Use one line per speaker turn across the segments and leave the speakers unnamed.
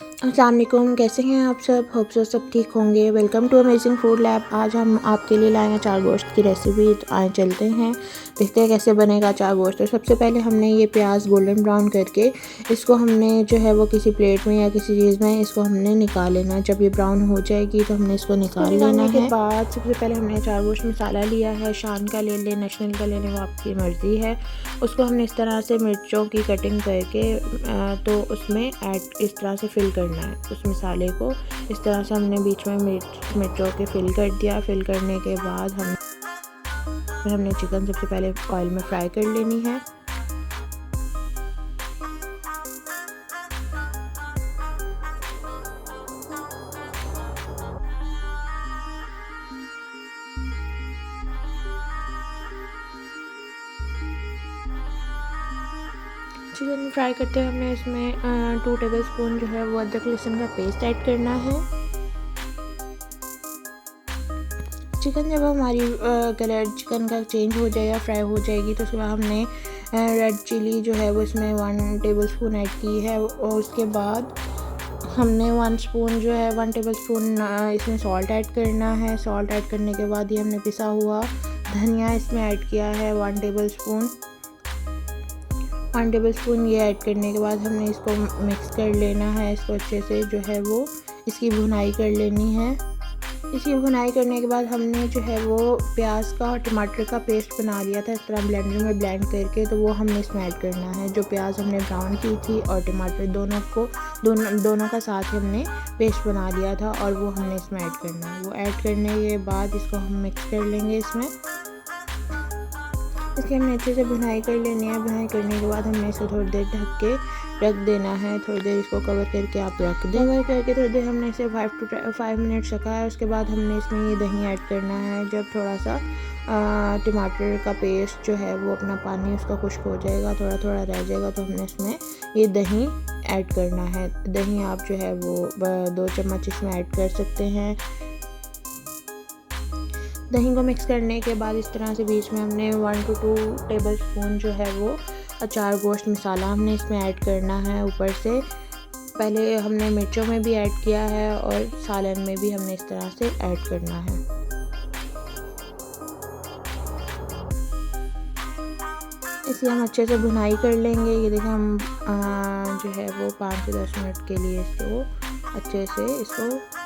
अस्सलाम वालेकुम, कैसे हैं आप सब? होप सो सब ठीक होंगे। Welcome to amazing food lab. आज हम आपके लिए लाए हैं चार गोश्त की रेसिपी। आए चलते हैं, देखते हैं कैसे बनेगा चार गोश्त। तो सबसे पहले हमने ये प्याज गोल्डन ब्राउन करके इसको हमने जो है वो किसी प्लेट में या किसी चीज़ में इसको हमने निकाल लेना है। जब ये ब्राउन हो जाएगी तो हमने इसको निकाल लेना है। के बाद सबसे पहले हमने चार गोश्त मसाला लिया है। शान का ले लें, नेशनल का ले लें, वो आपकी मर्ज़ी है। उसको हमने इस तरह से मिर्चों की कटिंग करके तो उसमें ऐड इस तरह से फिल करना है। उस मसाले को इस तरह से हमने बीच में मिर्चों के फिल कर दिया। फिल करने के बाद हमने चिकन सबसे पहले ऑयल में फ्राई कर लेनी है। चिकन फ्राई करते हुए हमने इसमें 2 टेबलस्पून जो है वो अदरक लहसुन का पेस्ट ऐड करना है। चिकन जब हमारी कलर चिकन का चेंज हो जाए या फ्राई हो जाएगी तो उसके बाद हमने रेड चिली जो है वो इसमें 1 टेबलस्पून ऐड की है। और उसके बाद हमने 1 स्पून जो है 1 टेबलस्पून इसमें सॉल्ट ऐड करना है। सॉल्ट ऐड करने के बाद ये हमने पिसा हुआ धनिया इसमें ऐड किया है 1 टेबलस्पून। 1 टेबलस्पून ये ऐड करने के बाद हमने इसको मिक्स कर लेना है। इसको अच्छे से जो है वो इसकी भुनाई कर लेनी है। इसकी भुनाई करने के बाद हमने जो है वो प्याज का और टमाटर का पेस्ट बना लिया था इस तरह ब्लेंडर में ब्लेंड करके, तो वो हमने इसमें ऐड करना है। जो प्याज हमने ब्राउन की थी और टमाटर दोनों का साथ हमने पेस्ट बना लिया था और वो हमने इसमें ऐड करना है। वो ऐड करने के बाद इसको हम मिक्स कर लेंगे। इसकी हमने अच्छे से भुनाई कर लेनी है। भुनाई करने के बाद हमने इसको थोड़ी देर ढक के रख देना है। थोड़ी देर इसको कवर करके आप रख दें। कवर करके थोड़ी देर हमने इसे 5 मिनट रखा है। उसके बाद हमने इसमें ये दही ऐड करना है। जब थोड़ा सा टमाटर का पेस्ट जो है वो अपना पानी उसका खुश्क हो जाएगा, थोड़ा थोड़ा रह जाएगा, तो हमने इसमें ये दही ऐड करना है। दही आप जो है वो 2 चम्मच इसमें ऐड कर सकते हैं। दही को मिक्स करने के बाद इस तरह से बीच में हमने 1 to 2 टेबलस्पून जो है वो अचार गोश्त मसाला हमने इसमें ऐड करना है। ऊपर से पहले हमने मिर्चों में भी ऐड किया है और सालन में भी हमने इस तरह से ऐड करना है। इसे हम अच्छे से भुनाई कर लेंगे। ये देखिए हम जो है वो 5 से 10 मिनट के लिए इसको अच्छे से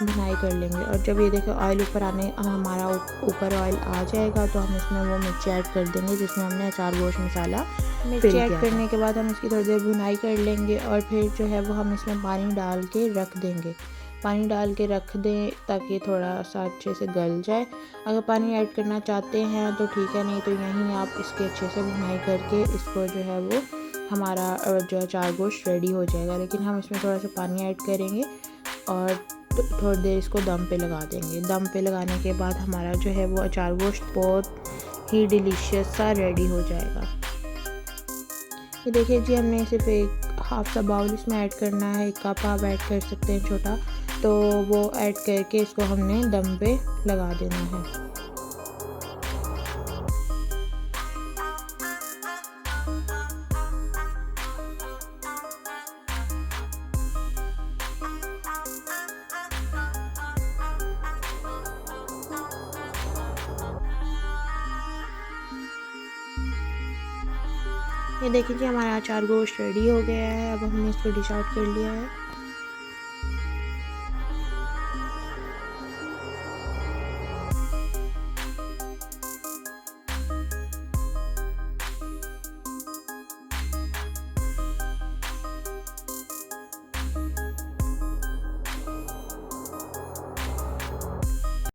भुनाई कर लेंगे। और जब ये देखो ऑयल ऊपर हमारा ऊपर ऑयल आ जाएगा तो हम इसमें वो मिर्ची ऐड कर देंगे जिसमें हमने अचार गोश्त मसाला मिर्ची ऐड करने के बाद हम इसकी थोड़ी देर भुनाई कर लेंगे। और फिर जो है वो हम इसमें पानी डाल के रख देंगे। पानी डाल के रख दें ताकि थोड़ा सा अच्छे से गल जाए। अगर पानी ऐड करना चाहते हैं तो ठीक है, नहीं तो यहीं आप इसके अच्छे से भुनाई करके इसको जो है वो हमारा जो अचार गोश्त रेडी हो जाएगा। लेकिन हम इसमें थोड़ा सा पानी ऐड करेंगे और थोड़ी देर इसको दम पे लगा देंगे। दम पे लगाने के बाद हमारा जो है वो अचार गोश्त बहुत ही डिलीशियस सा रेडी हो जाएगा। ये देखिए जी, हमने सिर्फ एक हाफ सा बाउल इसमें ऐड करना है। 1 कप आप ऐड कर सकते हैं छोटा, तो वो ऐड करके इसको हमने दम पे लगा देना है। ये देखिए जी, हमारा अचार गोश्त रेडी हो गया है। अब हमने इसको डिश आउट कर लिया है।